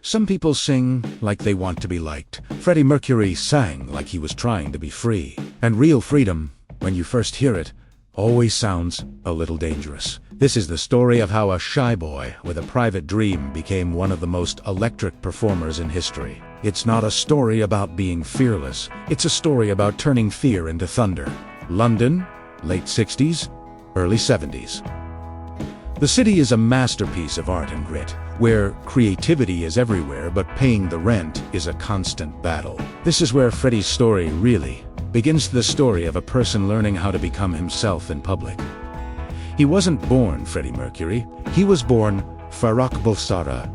Some people sing like they want to be liked. Freddie Mercury sang like he was trying to be free. And real freedom, when you first hear it, always sounds a little dangerous. This is the story of how a shy boy with a private dream became one of the most electric performers in history. It's not a story about being fearless. It's a story about turning fear into thunder. London, late 60s, early 70s. The city is a masterpiece of art and grit, where creativity is everywhere but paying the rent is a constant battle. This is where Freddie's story really begins, the story of a person learning how to become himself in public. He wasn't born Freddie Mercury, he was born Farrokh Bulsara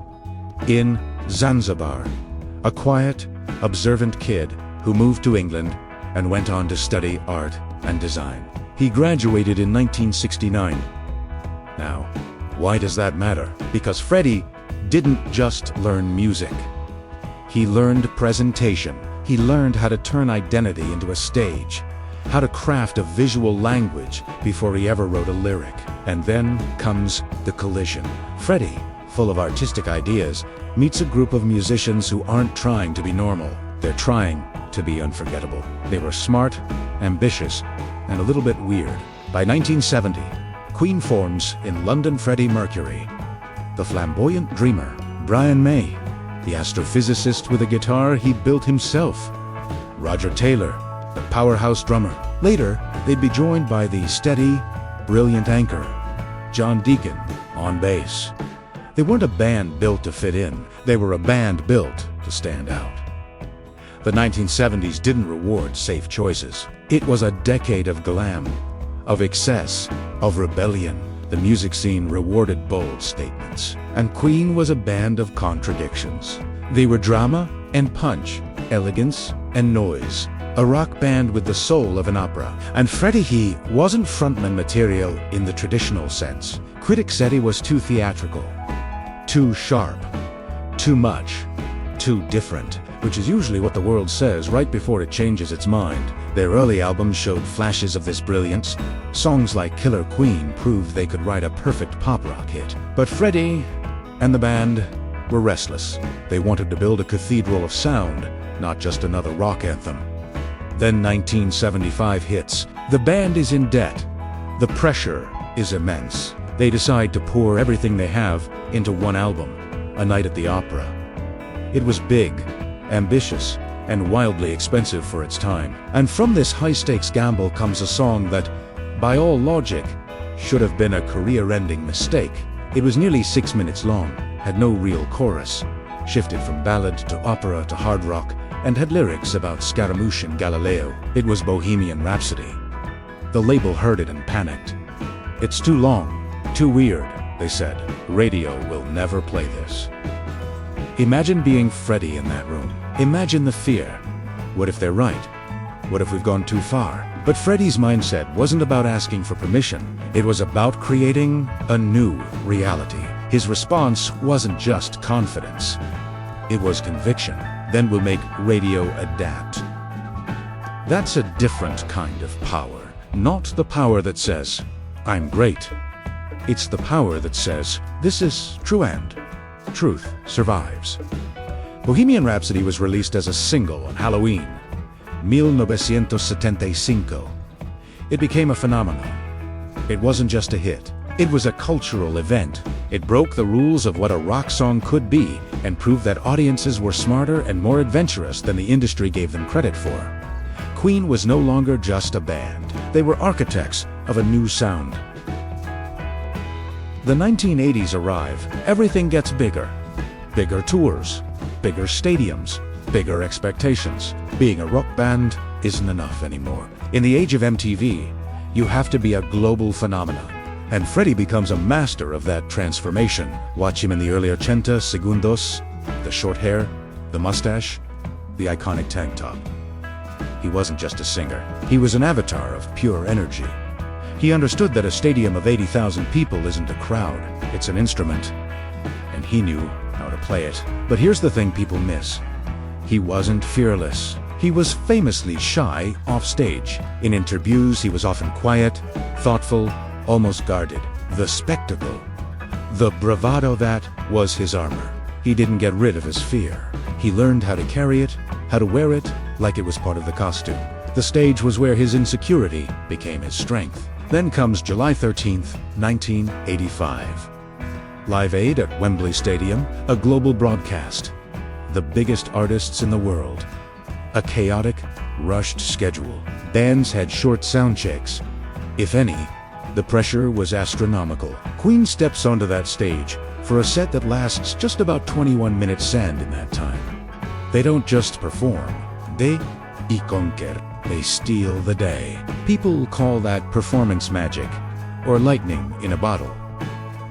in Zanzibar, a quiet, observant kid who moved to England and went on to study art and design. He graduated in 1969. Now, why does that matter? Because Freddie didn't just learn music. He learned presentation. He learned how to turn identity into a stage, how to craft a visual language before he ever wrote a lyric. And then comes the collision. Freddie, full of artistic ideas, meets a group of musicians who aren't trying to be normal. They're trying to be unforgettable. They were smart, ambitious, and a little bit weird. By 1970, Queen forms in London. Freddie Mercury, the flamboyant dreamer; Brian May, the astrophysicist with a guitar he built himself; Roger Taylor, the powerhouse drummer. Later, they'd be joined by the steady, brilliant anchor, John Deacon, on bass. They weren't a band built to fit in, they were a band built to stand out. The 1970s didn't reward safe choices. It was a decade of glam, of excess, of rebellion. The music scene rewarded bold statements. And Queen was a band of contradictions. They were drama and punch, elegance and noise. A rock band with the soul of an opera. And Freddie, he wasn't frontman material in the traditional sense. Critics said he was too theatrical, too sharp, too much, too different, which is usually what the world says right before it changes its mind. Their early albums showed flashes of this brilliance. Songs like Killer Queen proved they could write a perfect pop rock hit. But Freddie and the band were restless. They wanted to build a cathedral of sound, not just another rock anthem. Then 1975 hits. The band is in debt. The pressure is immense. They decide to pour everything they have into one album, A Night at the Opera. It was big, ambitious, and wildly expensive for its time. And from this high-stakes gamble comes a song that, by all logic, should have been a career-ending mistake. It was nearly 6 minutes long, had no real chorus, shifted from ballad to opera to hard rock, and had lyrics about Scaramouche and Galileo. It was Bohemian Rhapsody. The label heard it and panicked. "It's too long, too weird," they said. "Radio will never play this." Imagine being Freddie in that room. Imagine the fear. What if they're right? What if we've gone too far? But Freddie's mindset wasn't about asking for permission. It was about creating a new reality. His response wasn't just confidence. It was conviction. Then we'll make radio adapt. That's a different kind of power. Not the power that says, "I'm great." It's the power that says, "This is true and truth survives." Bohemian Rhapsody was released as a single on Halloween, 1975. It became a phenomenon. It wasn't just a hit. It was a cultural event. It broke the rules of what a rock song could be and proved that audiences were smarter and more adventurous than the industry gave them credit for. Queen was no longer just a band. They were architects of a new sound. The 1980s arrive. Everything gets bigger. Bigger tours, bigger stadiums, bigger expectations. Being a rock band isn't enough anymore. In the age of MTV, you have to be a global phenomenon. And Freddie becomes a master of that transformation. Watch him in the early 80 segundos, the short hair, the mustache, the iconic tank top. He wasn't just a singer. He was an avatar of pure energy. He understood that a stadium of 80,000 people isn't a crowd, it's an instrument. And he knew how to play it. But here's the thing people miss. He wasn't fearless. He was famously shy off stage. In interviews, he was often quiet, thoughtful, almost guarded. The spectacle, the bravado, that was his armor. he didn't get rid of his fear. He learned how to carry it, how to wear it, like it was part of the costume. The stage was where his insecurity became his strength. Then comes July 13th, 1985. Live Aid at Wembley Stadium, a global broadcast. The biggest artists in the world. A chaotic, rushed schedule. Bands had short sound checks. If any, the pressure was astronomical. Queen steps onto that stage for a set that lasts just about 21 minutes and in that time. They don't just perform, they y conquer. They steal the day. People call that performance magic, or lightning in a bottle.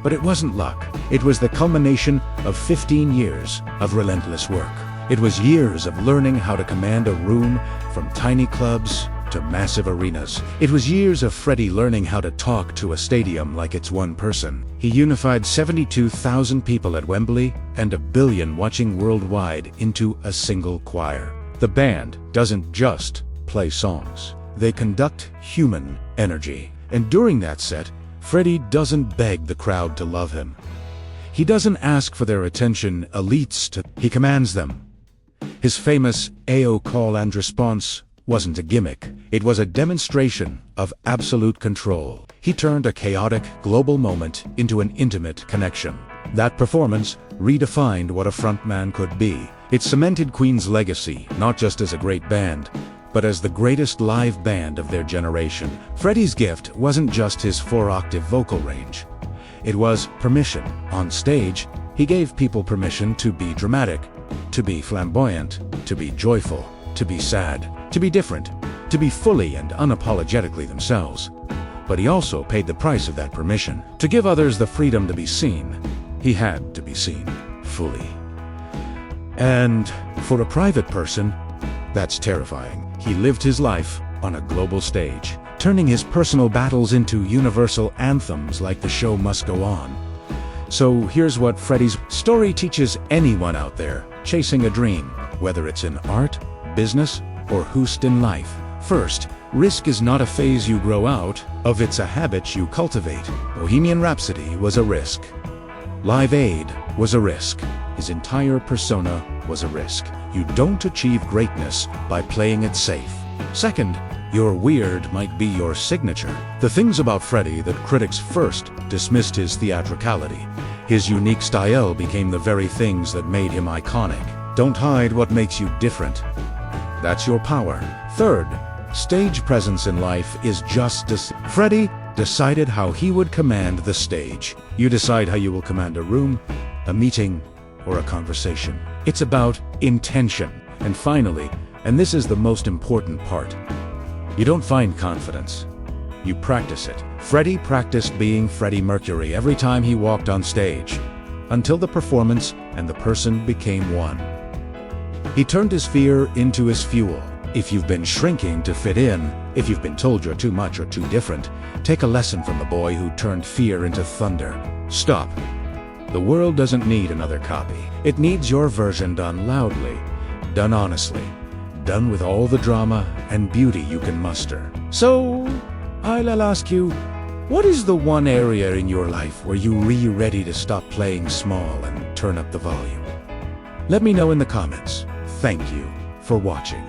But it wasn't luck. It was the culmination of 15 years of relentless work. It was years of learning how to command a room from tiny clubs to massive arenas. It was years of Freddie learning how to talk to a stadium like it's one person. He unified 72,000 people at Wembley and 1 billion watching worldwide into a single choir. The band doesn't just play songs. They conduct human energy. And during that set, Freddie doesn't beg the crowd to love him. He doesn't ask for their attention, he commands them. His famous AO call and response wasn't a gimmick. It was a demonstration of absolute control. He turned a chaotic, global moment into an intimate connection. That performance redefined what a frontman could be. It cemented Queen's legacy, not just as a great band, but as the greatest live band of their generation. Freddie's gift wasn't just his 4-octave vocal range. It was permission. On stage, he gave people permission to be dramatic, to be flamboyant, to be joyful, to be sad, to be different, to be fully and unapologetically themselves. But he also paid the price of that permission. To give others the freedom to be seen, he had to be seen fully. And for a private person, that's terrifying. He lived his life on a global stage, turning his personal battles into universal anthems like The Show Must Go On. So here's what Freddie's story teaches anyone out there chasing a dream, whether it's in art, business, or who's in life. First, risk is not a phase you grow out of, it's a habit you cultivate. Bohemian Rhapsody was a risk. Live Aid was a risk. His entire persona was a risk. You don't achieve greatness by playing it safe. Second, your weird might be your signature. The things about Freddie that critics first dismissed his theatricality. His unique style became the very things that made him iconic. Don't hide what makes you different. That's your power. Third, stage presence in life is just as Freddie decided how he would command the stage. You decide how you will command a room, a meeting, or a conversation. It's about intention. And finally, and this is the most important part, you don't find confidence. You practice it. Freddie practiced being Freddie Mercury every time he walked on stage, until the performance and the person became one. He turned his fear into his fuel. If you've been shrinking to fit in, if you've been told you're too much or too different, take a lesson from the boy who turned fear into thunder. Stop. The world doesn't need another copy. It needs your version done loudly, done honestly, done with all the drama and beauty you can muster. So, I'll ask you, what is the one area in your life where you're ready to stop playing small and turn up the volume? Let me know in the comments. Thank you for watching.